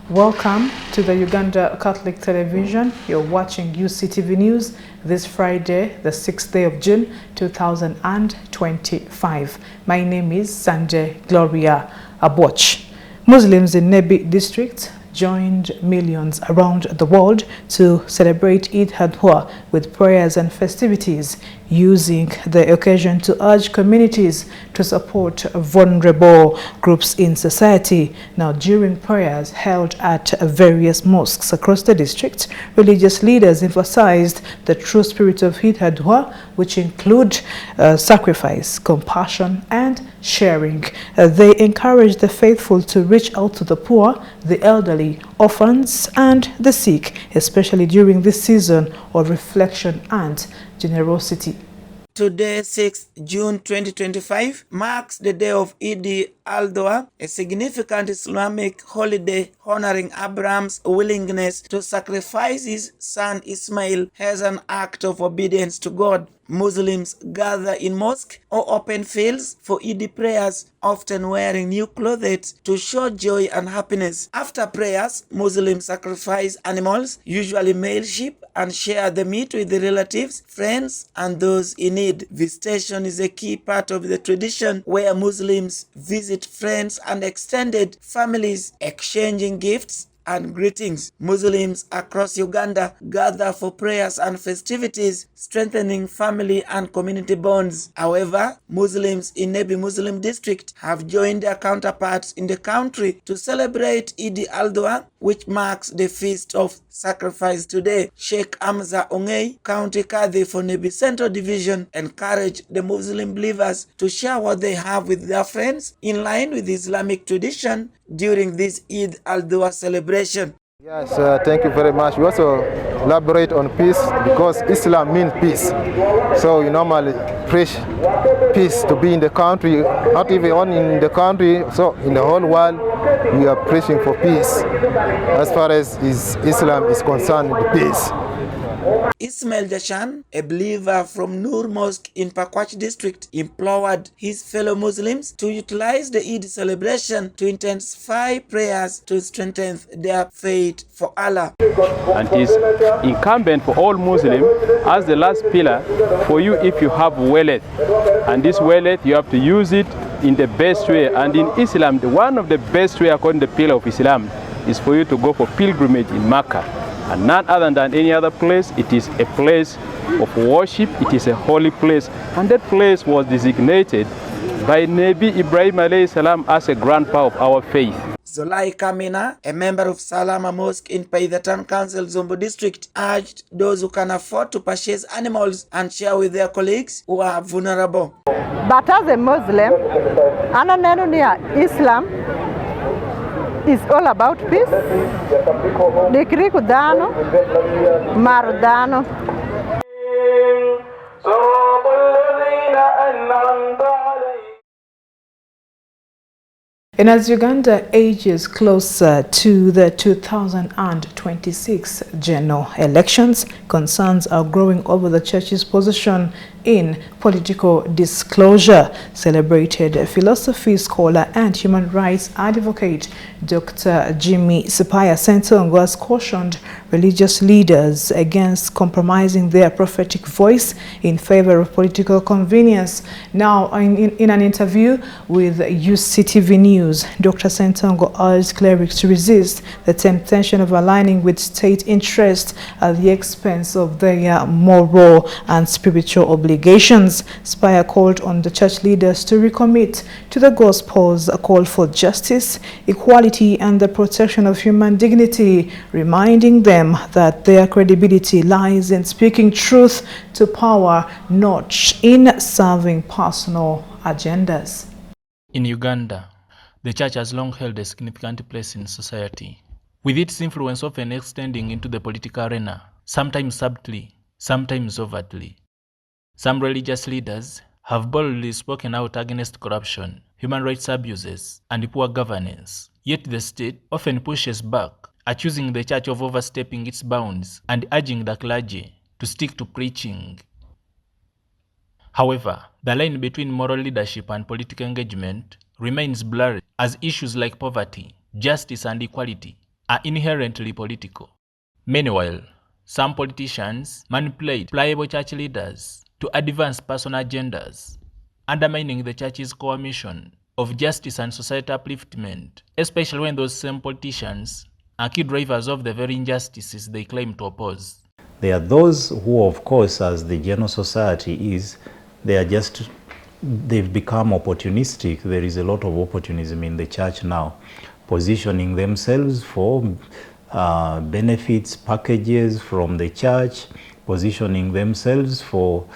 Welcome to the Uganda Catholic Television. You're watching Uctv News this Friday, the 6th day of June, 2025. My name is Sanjay Gloria Aboch. Muslims in Nebi district joined millions around the world to celebrate Eid al-Adha with prayers and festivities, using the occasion to urge communities to support vulnerable groups in society. Now, during prayers held at various mosques across the district, religious leaders emphasized the true spirit of Eid al-Adha, which include sacrifice, compassion, and sharing. They encourage the faithful to reach out to the poor, the elderly, orphans, and the sick, especially during this season of reflection and generosity. Today, 6th June 2025, marks the day of Eid al-Adha, a significant Islamic holiday honoring Abraham's willingness to sacrifice his son Ismail as an act of obedience to God. Muslims gather in mosque or open fields for Eid prayers, often wearing new clothes to show joy and happiness. After prayers, Muslims sacrifice animals, usually male sheep, and share the meat with the relatives, friends, and those in need. Visitation is a key part of the tradition, where Muslims visit friends and extended families, exchanging gifts and greetings. Muslims across Uganda gather for prayers and festivities, strengthening family and community bonds. However, Muslims in Nebi Muslim district have joined their counterparts in the country to celebrate Eid al-Adha, which marks the feast of sacrifice today. Sheikh Hamza Ongei, County Kadhi for Nebi Central Division, encouraged the Muslim believers to share what they have with their friends in line with Islamic tradition during this Eid al-Adha celebration. Yes, thank you very much. We also elaborate on peace because Islam means peace. So we normally preach peace to be in the country, not even only in the country, so in the whole world we are preaching for peace. As far as Islam is concerned, the peace. Ismail Jashan, a believer from Nur Mosque in Pakwach district, implored his fellow Muslims to utilize the Eid celebration to intensify prayers to strengthen their faith for Allah. And it is incumbent for all Muslims as the last pillar for you if you have wallet. And this wallet, you have to use it in the best way. And in Islam, one of the best way according to the pillar of Islam is for you to go for pilgrimage in Makkah. And none other than any other place. It is a place of worship. It is a holy place. And that place was designated by Nabi Ibrahim alayhi salam as a grandpa of our faith. Zolai Kamina, a member of Salama Mosque in Paidatan Council, Zombo District, urged those who can afford to purchase animals and share with their colleagues who are vulnerable. But as a Muslim, Islam is all about peace. Dikrikudano, Marudano. And as Uganda ages closer to the 2026 general elections, concerns are growing over the church's position in political disclosure. Celebrated philosophy scholar and human rights advocate Dr. Jimmy Sipaya Sentongo has cautioned religious leaders against compromising their prophetic voice in favor of political convenience. Now, in an interview with Uctv News, Dr. Sentongo urged clerics to resist the temptation of aligning with state interest at the expense of their moral and spiritual obligations. Spire called on the church leaders to recommit to the Gospel's call for justice, equality, and the protection of human dignity, reminding them that their credibility lies in speaking truth to power, not in serving personal agendas. In Uganda, the church has long held a significant place in society, with its influence often extending into the political arena, sometimes subtly, sometimes overtly. Some religious leaders have boldly spoken out against corruption, human rights abuses, and poor governance. Yet the state often pushes back, accusing the church of overstepping its bounds and urging the clergy to stick to preaching. However, the line between moral leadership and political engagement remains blurry, as issues like poverty, justice, and equality are inherently political. Meanwhile, some politicians manipulate pliable church leaders to advance personal agendas, undermining the church's core mission of justice and societal upliftment, especially when those same politicians are key drivers of the very injustices they claim to oppose. There are those who, of course, as the general society is, they've become opportunistic. There is a lot of opportunism in the church now, positioning themselves for benefits, packages from the church, positioning themselves for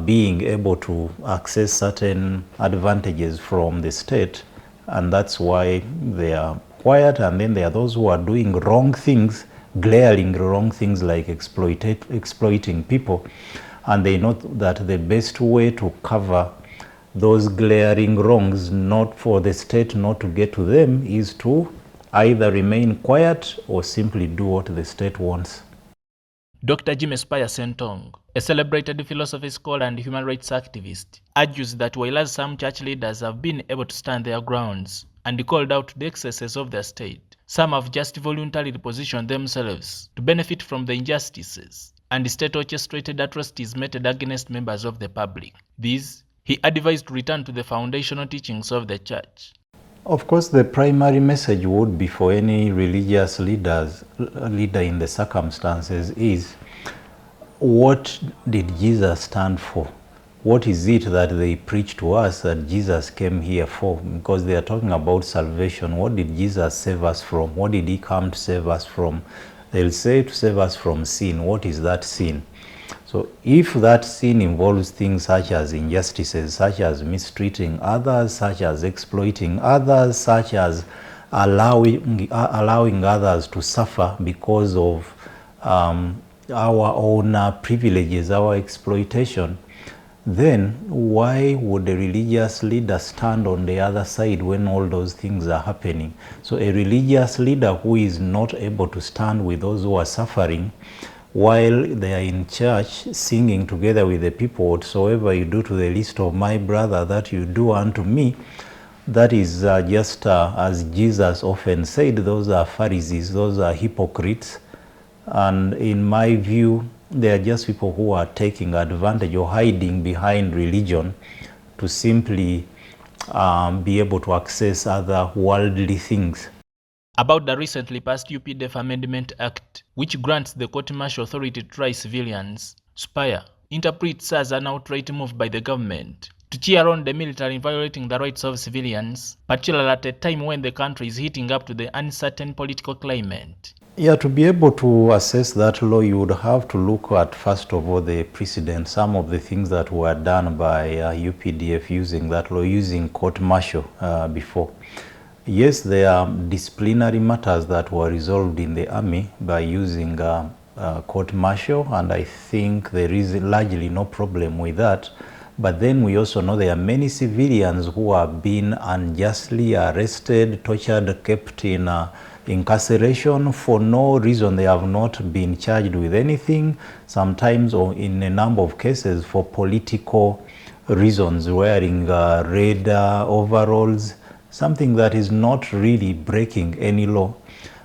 being able to access certain advantages from the state. And that's why they are quiet. And then there are those who are doing wrong things, glaring wrong things like exploiting people. And they know that the best way to cover those glaring wrongs, not for the state not to get to them, is to either remain quiet or simply do what the state wants. Dr. Jim Espaya Sentong, a celebrated philosophy scholar and human rights activist, argues that while some church leaders have been able to stand their grounds and called out the excesses of their state, some have just voluntarily positioned themselves to benefit from the injustices and state-orchestrated atrocities meted against members of the public. These, he advised to return to the foundational teachings of the church. Of course, the primary message would be for any religious leader in the circumstances is, what did Jesus stand for? What is it that they preach to us that Jesus came here for? Because they are talking about salvation. What did Jesus save us from? What did he come to save us from? They'll say to save us from sin. What is that sin? So if that sin involves things such as injustices, such as mistreating others, such as exploiting others, such as allowing others to suffer because of our own privileges, our exploitation, then why would a religious leader stand on the other side when all those things are happening? So a religious leader who is not able to stand with those who are suffering, while they are in church singing together with the people, whatsoever you do to the least of my brother, that you do unto me, that is just as Jesus often said, those are Pharisees, those are hypocrites. And in my view, they are just people who are taking advantage or hiding behind religion to simply be able to access other worldly things. About the recently passed UPDF Amendment Act, which grants the court-martial authority to try civilians, Spire interprets as an outright move by the government to cheer on the military violating the rights of civilians, particularly at a time when the country is heating up to the uncertain political climate. Yeah, to be able to assess that law, you would have to look at, first of all, the precedent, some of the things that were done by UPDF using that law, using court-martial before. Yes, there are disciplinary matters that were resolved in the army by using court-martial, and I think there is largely no problem with that. But then we also know there are many civilians who have been unjustly arrested, tortured, kept in incarceration for no reason. They have not been charged with anything, sometimes, or in a number of cases, for political reasons, wearing red overalls, something that is not really breaking any law.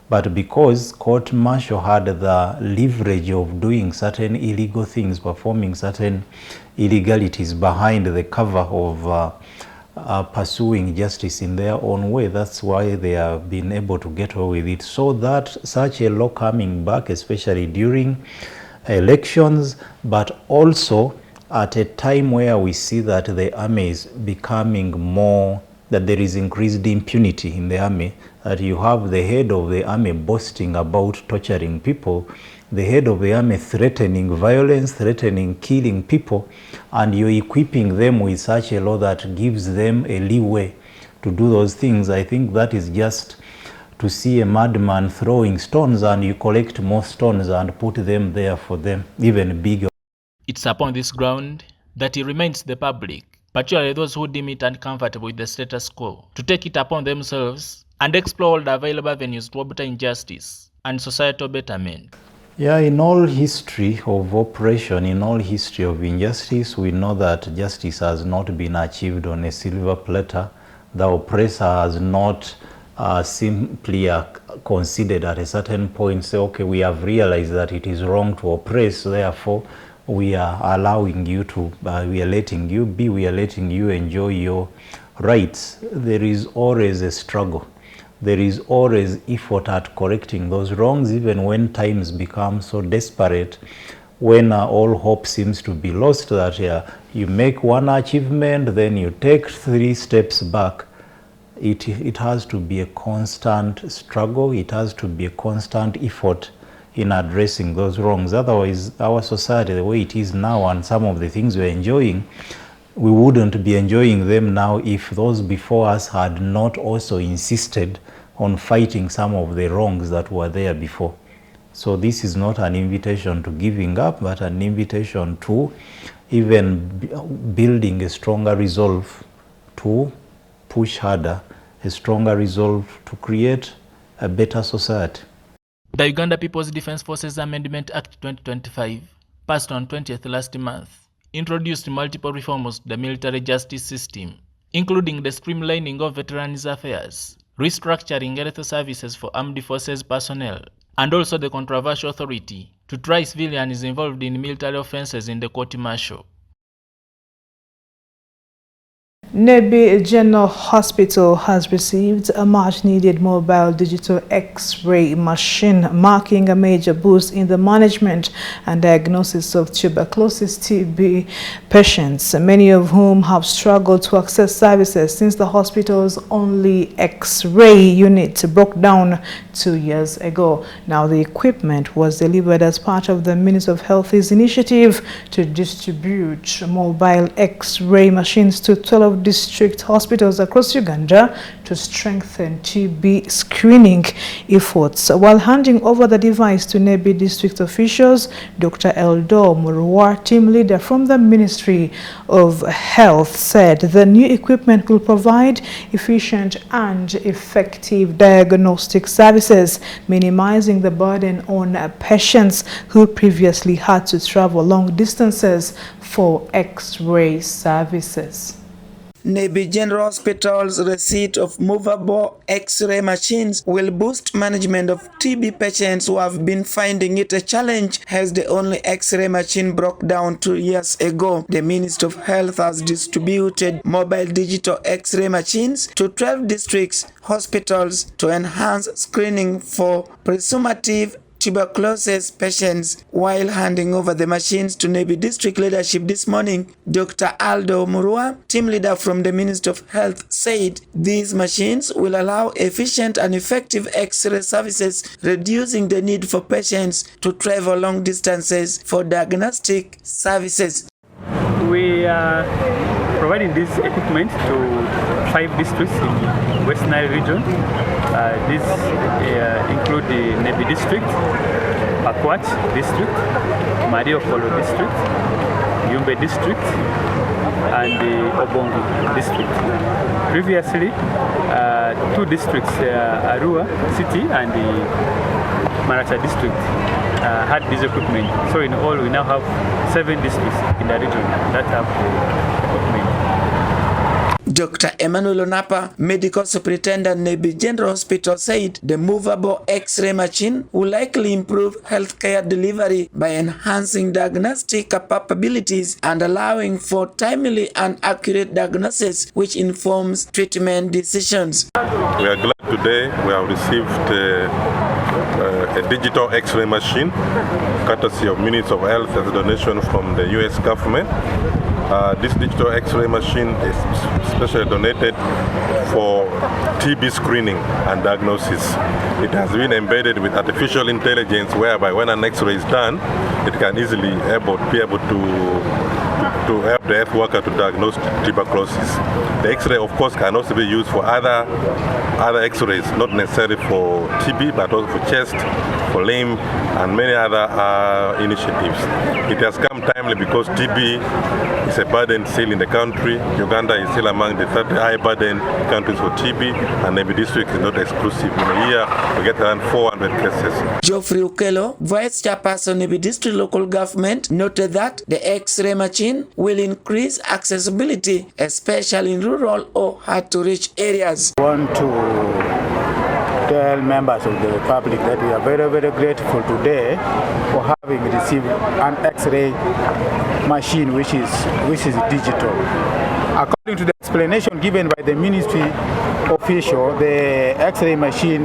But because court-martial had the leverage of doing certain illegal things, performing certain illegalities behind the cover of pursuing justice in their own way, that's why they have been able to get away with it. So that such a law coming back, especially during elections, but also at a time where we see that the army is becoming more, that there is increased impunity in the army, that you have the head of the army boasting about torturing people, the head of the army threatening violence, threatening killing people, and you're equipping them with such a law that gives them a leeway to do those things. I think that is just to see a madman throwing stones and you collect more stones and put them there for them, even bigger. It's upon this ground that he reminds the public, particularly those who deem it uncomfortable with the status quo, to take it upon themselves and explore all the available avenues to obtain justice and societal betterment. Yeah, in all history of oppression, in all history of injustice, we know that justice has not been achieved on a silver platter. The oppressor has not simply considered at a certain point, say, okay, we have realized that it is wrong to oppress, therefore we are allowing you to, we are letting you be, we are letting you enjoy your rights. There is always a struggle. There is always effort at correcting those wrongs, even when times become so desperate, when all hope seems to be lost, that you make one achievement, then you take 3 steps back. It has to be a constant struggle. It has to be a constant effort in addressing those wrongs. Otherwise, our society, the way it is now, and some of the things we're enjoying, we wouldn't be enjoying them now if those before us had not also insisted on fighting some of the wrongs that were there before. So this is not an invitation to giving up, but an invitation to even building a stronger resolve to push harder, a stronger resolve to create a better society. The Uganda People's Defence Forces Amendment Act 2025, passed on 20th last month, introduced multiple reforms to the military justice system, including the streamlining of veterans affairs, restructuring health services for armed forces personnel, and also the controversial authority to try civilians involved in military offenses in the court-martial. Nebi General Hospital has received a much-needed mobile digital X-ray machine, marking a major boost in the management and diagnosis of tuberculosis TB patients, many of whom have struggled to access services since the hospital's only X-ray unit broke down 2 years ago. Now, the equipment was delivered as part of the Ministry of Health's initiative to distribute mobile X-ray machines to 12 district hospitals across Uganda to strengthen TB screening efforts. While handing over the device to Nebi district officials, Dr. Eldor Murwa, team leader from the Ministry of Health, said the new equipment will provide efficient and effective diagnostic services, minimizing the burden on patients who previously had to travel long distances for X-ray services. Nebi General Hospital's receipt of movable X-ray machines will boost management of TB patients who have been finding it a challenge as the only X-ray machine broke down 2 years ago. The Ministry of Health has distributed mobile digital X-ray machines to 12 districts hospitals to enhance screening for presumptive tuberculosis patients. While handing over the machines to Nebi district leadership this morning, Dr. Aldo Murua, team leader from the Ministry of Health, said these machines will allow efficient and effective X-ray services, reducing the need for patients to travel long distances for diagnostic services. We are providing this equipment to 5 districts in West Nile region. These include the Nebi district, Pakwach district, Mario Polo district, Yumbe district, and the Obongi district. Previously, 2 districts, Arua city and the Maracha district, had this equipment. So in all, we now have 7 districts in the region that have equipment. Dr. Emmanuel Onapa, medical superintendent Nebi General Hospital, said the movable X-ray machine will likely improve healthcare delivery by enhancing diagnostic capabilities and allowing for timely and accurate diagnosis, which informs treatment decisions. We are glad today we have received a digital X-ray machine, courtesy of Ministry of Health as a donation from the U.S. government. This digital X-ray machine is specially donated for TB screening and diagnosis. It has been embedded with artificial intelligence, whereby when an X-ray is done, it can easily be able to help the health worker to diagnose tuberculosis. The X-ray, of course, can also be used for other X-rays, not necessarily for TB, but also for chest, for limb, and many other initiatives. It has come timely because TB is a burden still in the country. Uganda is still among the 30 high burden countries for TB, and Nebi district is not exclusive. In a year, we get around 400 cases. Geoffrey Ukelo, Vice Chairperson Nebi District Local Government, noted that the X-ray machine will increase accessibility, especially in rural or hard-to-reach areas. I want to tell members of the public that we are very, very grateful today for having received an X-ray machine which is digital. According to the explanation given by the ministry official, the X-ray machine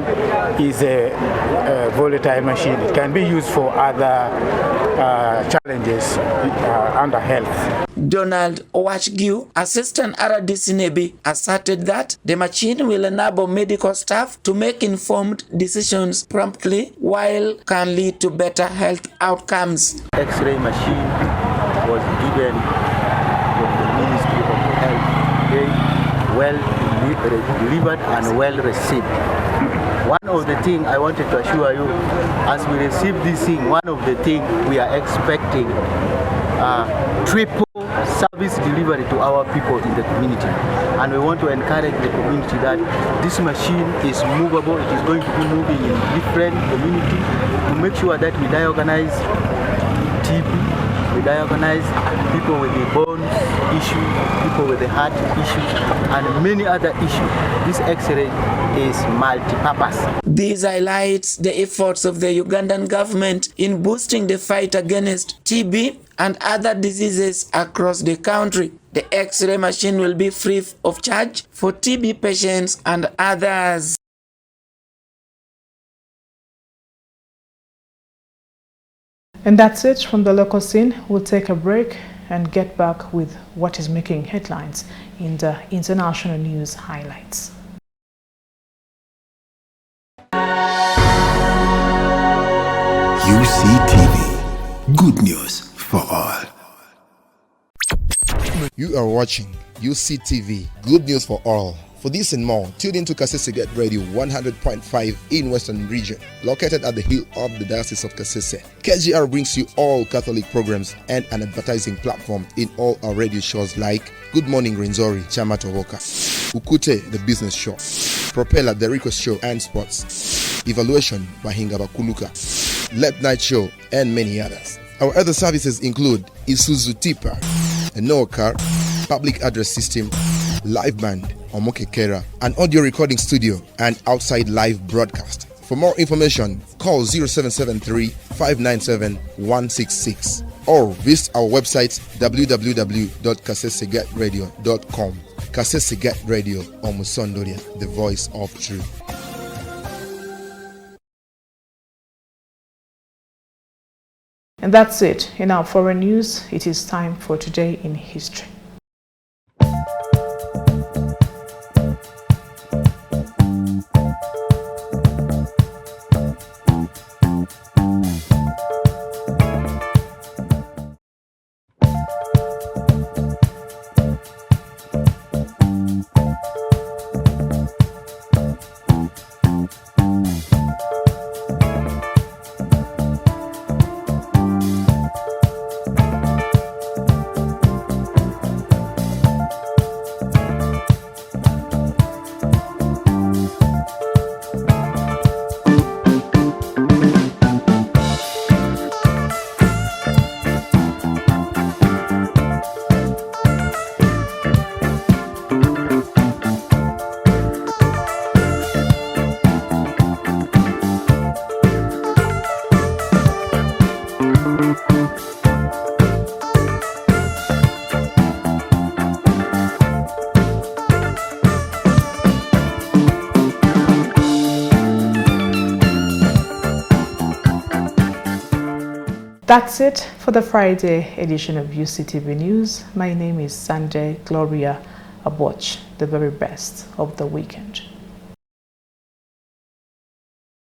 is a volatile machine. It can be used for other challenges under health. Donald Owachgiu, Assistant RDC Nebi, asserted that the machine will enable medical staff to make informed decisions promptly, while can lead to better health outcomes. X-ray machine was given from the Ministry of Health, well delivered and well received. One of the things I wanted to assure you, as we receive this thing, one of the things we are expecting triple service delivery to our people in the community. And we want to encourage the community that this machine is movable. It is going to be moving in different communities to make sure that we diagnose TB, we diagnose people with the bones issue, people with the heart issues, and many other issues. This X-ray is multi-purpose. This highlights the efforts of the Ugandan government in boosting the fight against TB and other diseases across the country. The X-ray machine will be free of charge for TB patients and others. And that's it from the local scene. We'll take a break and get back with what is making headlines in the international news highlights. UCTV, good news for all. You are watching UCTV, good news for all. For this and more, tune in to Kasese Get Radio 100.5 in Western Region, located at the hill of the Diocese of Kasese. KGR brings you all Catholic programs and an advertising platform in all our radio shows like Good Morning Renzori, Chama Towoka, Ukute, the Business Show, Propeller, the Request Show and Sports, Evaluation by Hingaba Kuluka, Late Night Show, and many others. Our other services include Isuzu Tipa, a Noah car, public address system, live band, Omokekera, an audio recording studio, and outside live broadcast. For more information, call 0773 597 166 or visit our website www.kasesegetradio.com. Kasese Get Radio, Omusondoria, the voice of truth. And that's it. In our foreign news, it is time for Today in History. That's it for the Friday edition of UCTV News. My name is Sanjay Gloria Aboch. The very best of the weekend.